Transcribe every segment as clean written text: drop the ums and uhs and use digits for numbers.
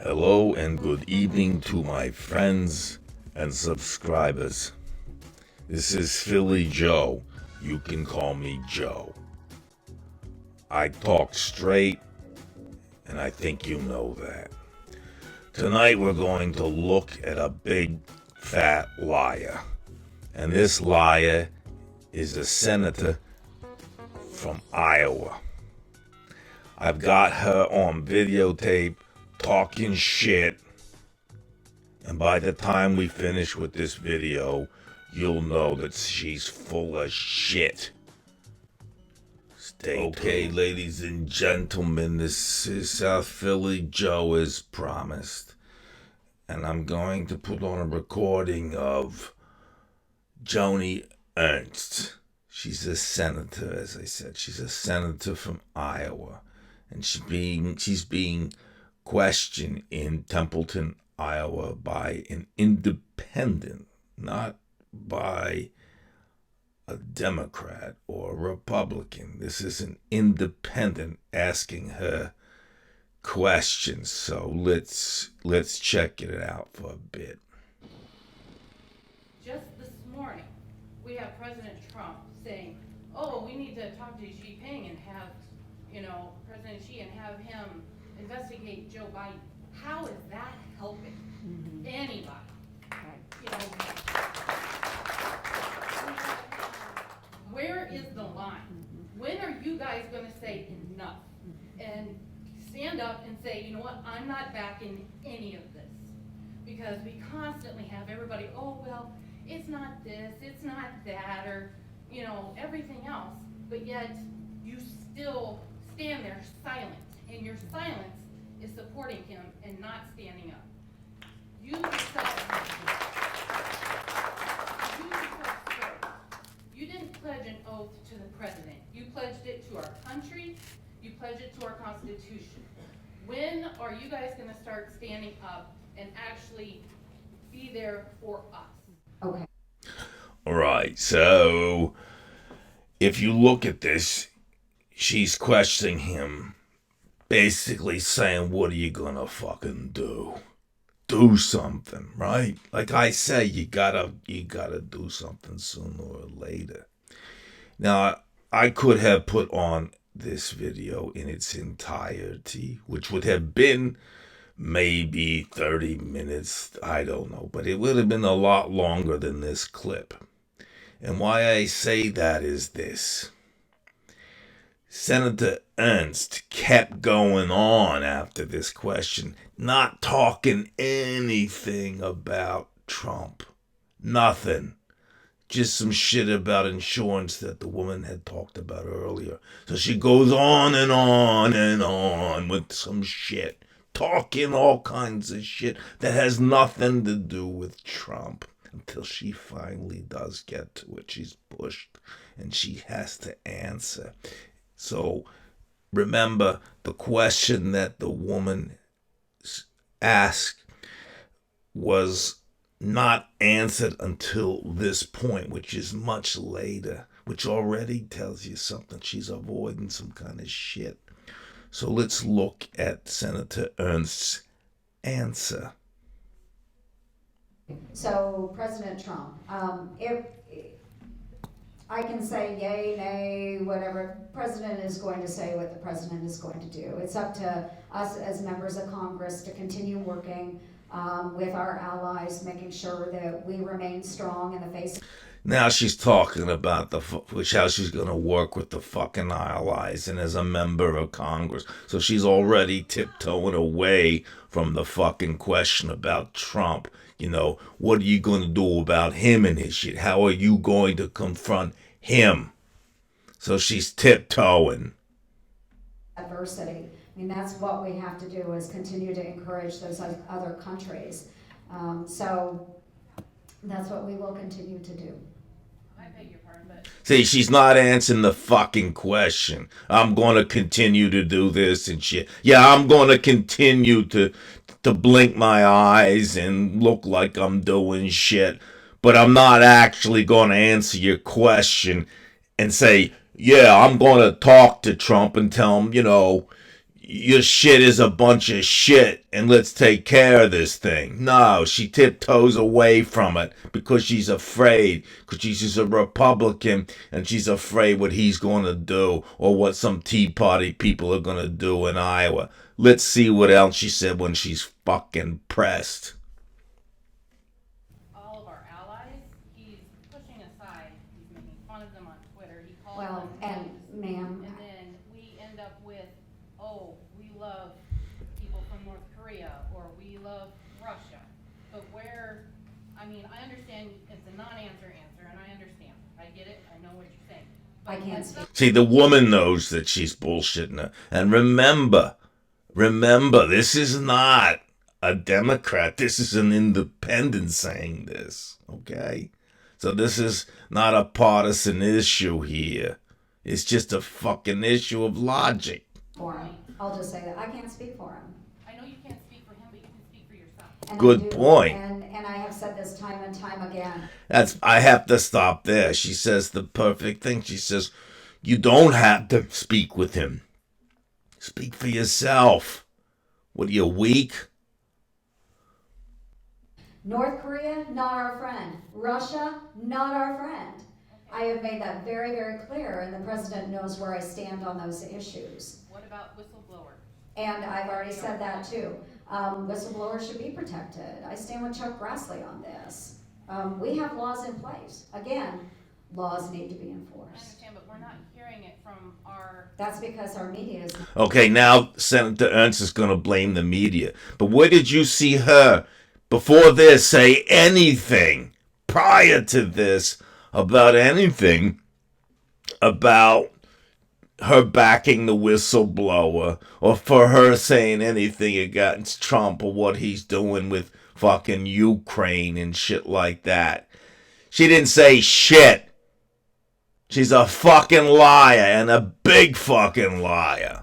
Hello and good evening to my friends and subscribers. This is Philly Joe. You can call me Joe. I talk straight, and I think you know that. Tonight we're going to look at a big fat liar. And this liar is a senator from Iowa. I've got her on videotape talking shit. And by the time we finish with this video, you'll know that she's full of shit. Stay tuned. Ladies and gentlemen, this is South Philly Joe as promised. And I'm going to put on a recording of Joni Ernst. She's a senator, as I said. She's a senator from Iowa. And she's being questioned in Templeton, Iowa by an independent, not by a Democrat or a Republican. This is an independent asking her questions. So let's check it out for a bit. Just this morning, we have President Trump saying, "Oh, we need to talk to Xi Jinping and have, President Xi and have him investigate Joe Biden." How is that helping anybody? Where is the line? When are you guys going to say enough and stand up and say, you know what, I'm not backing any of this? Because we constantly have everybody, oh, well, it's not this, it's not that, or, everything else. But yet, you still stand there silent. And your silence is supporting him and not standing up. You didn't pledge an oath to the president. You pledged it to our country. You pledged it to our Constitution. When are you guys going to start standing up and actually be there for us? Okay. All right, so if you look at this, she's questioning him, basically saying, what are you gonna fucking do? Do something, right? Like I say, you gotta do something sooner or later. Now, I could have put on this video in its entirety, which would have been maybe 30 minutes, I don't know, but it would have been a lot longer than this clip. And why I say that is this. Senator Ernst kept going on after this question, not talking anything about Trump. Nothing. Just some shit about insurance that the woman had talked about earlier. So she goes on and on and on with some shit, talking all kinds of shit that has nothing to do with Trump, until she finally does get to it. She's pushed and she has to answer. So remember, the question that the woman asked was not answered until this point, which is much later, which already tells you something. She's avoiding some kind of shit. So let's look at Senator Ernst's answer. So, President Trump, if I can say yay, nay, whatever, President is going to say what the President is going to do. It's up to us as members of Congress to continue working with our allies, making sure that we remain strong in the face of... Now she's talking about how she's going to work with the fucking allies and as a member of Congress. So she's already tiptoeing away from the fucking question about Trump. What are you going to do about him and his shit? How are you going to confront him? So she's tiptoeing. Adversity. I mean, that's what we have to do, is continue to encourage those other countries. So that's what we will continue to do. I beg your pardon, but... See, she's not answering the fucking question. I'm going to continue to do this and shit. Yeah, I'm going to continue to blink my eyes and look like I'm doing shit. But I'm not actually going to answer your question and say, yeah, I'm going to talk to Trump and tell him, your shit is a bunch of shit and let's take care of this thing. No, she tiptoes away from it because she's afraid, because she's a Republican and she's afraid what he's going to do or what some Tea Party people are going to do in Iowa. Let's see what else she said when she's fucking pressed. All of our allies, he's pushing aside, he's making fun of them on Twitter, he calls Well, them and names. ma'am, And then we end up with, oh, we love people from North Korea, or we love Russia. But where, I mean, I understand it's a non-answer answer, and I understand. I get it, I know what you're saying. I But can't let's speak. not- See, the woman knows that she's bullshitting her. And remember, this is not a Democrat. This is an independent saying this, okay? So this is not a partisan issue here. It's just a fucking issue of logic. For him. I'll just say that. I can't speak for him. I know you can't speak for him, but you can speak for yourself. And Good I do, point. And I have said this time and time again. I have to stop there. She says the perfect thing. She says, you don't have to speak with him. Speak for yourself. What are you, weak? North Korea, not our friend. Russia, not our friend. I have made that very, very clear, and the president knows where I stand on those issues. What about whistleblowers? And I've already said that too. Whistleblowers should be protected. I stand with Chuck Grassley on this. We have laws in place. Again, laws need to be I enforced. understand, but we're not hearing it from our, That's because our media is. Okay, now Senator Ernst is going to blame the media. But where did you see her before this say anything prior to this about anything about her backing the whistleblower or for her saying anything against Trump or what he's doing with fucking Ukraine and shit like that? She didn't say shit. She's a fucking liar and a big fucking liar.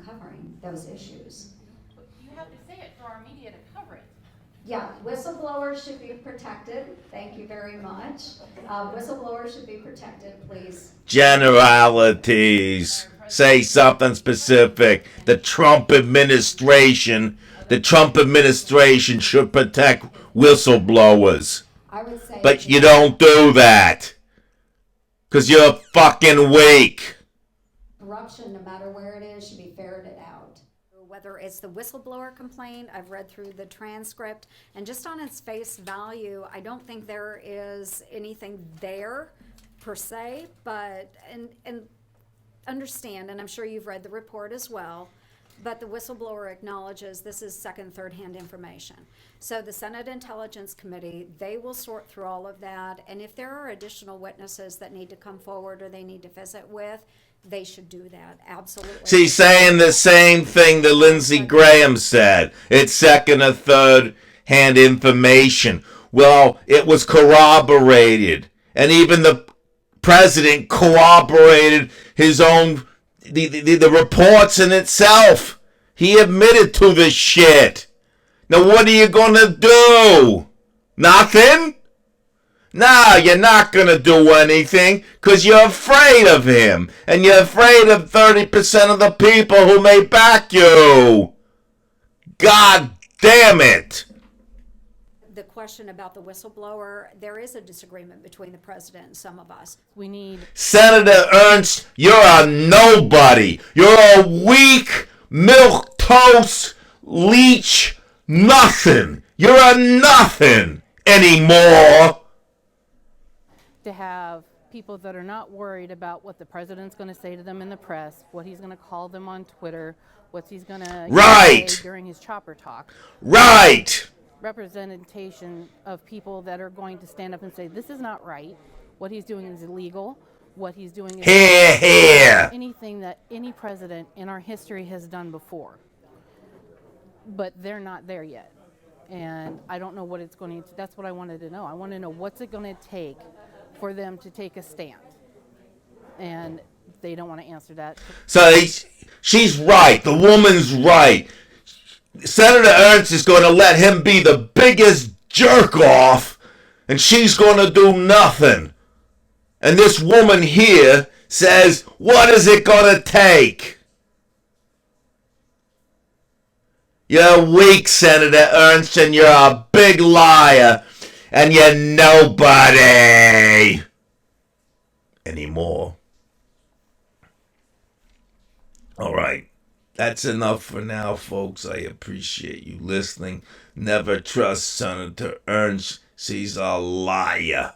Covering those issues. but you have to say it for our media to cover it. Yeah, whistleblowers should be protected. Thank you very much. Whistleblowers should be protected, please. Generalities. Say something specific. The Trump administration should protect whistleblowers. I would say. But you don't do that. 'Cause you're fucking weak. Corruption, no matter where it is, should be ferreted out. Whether it's the whistleblower complaint, I've read through the transcript, and just on its face value, I don't think there is anything there per se, but, and understand, and I'm sure you've read the report as well, but the whistleblower acknowledges this is second, third-hand information. So the Senate Intelligence Committee, they will sort through all of that, and if there are additional witnesses that need to come forward or they need to visit with, they should do that, absolutely. She's saying the same thing that Lindsey Graham said. It's second or third hand information. Well, it was corroborated. And even the president corroborated his own, the reports in itself. He admitted to this shit. Now what are you gonna do? Nothing? No, you're not gonna do anything because you're afraid of him. And you're afraid of 30% of the people who may back you. God damn it. The question about the whistleblower, there is a disagreement between the president and some of us. We need Senator Ernst, you're a nobody. You're a weak, milquetoast, leech, nothing. You're a nothing anymore. to have people that are not worried about what the president's going to say to them in the press, what he's going to call them on Twitter, what he's going to Right. say during his chopper talk. Right. Representation of people that are going to stand up and say, this is not right. What he's doing is illegal. What he's doing is Here, here. anything that any president in our history has done before. But they're not there yet. And I don't know what it's going to, that's what I wanted to know. I want to know what's it going to take for them to take a stand. And they don't want to answer that. So she's right. The woman's right. Senator Ernst is going to let him be the biggest jerk off, and she's going to do nothing. And this woman here says, what is it going to take? You're weak, Senator Ernst, and you're a big liar. And you're nobody anymore. All right. That's enough for now, folks. I appreciate you listening. Never trust Senator Ernst. He's a liar.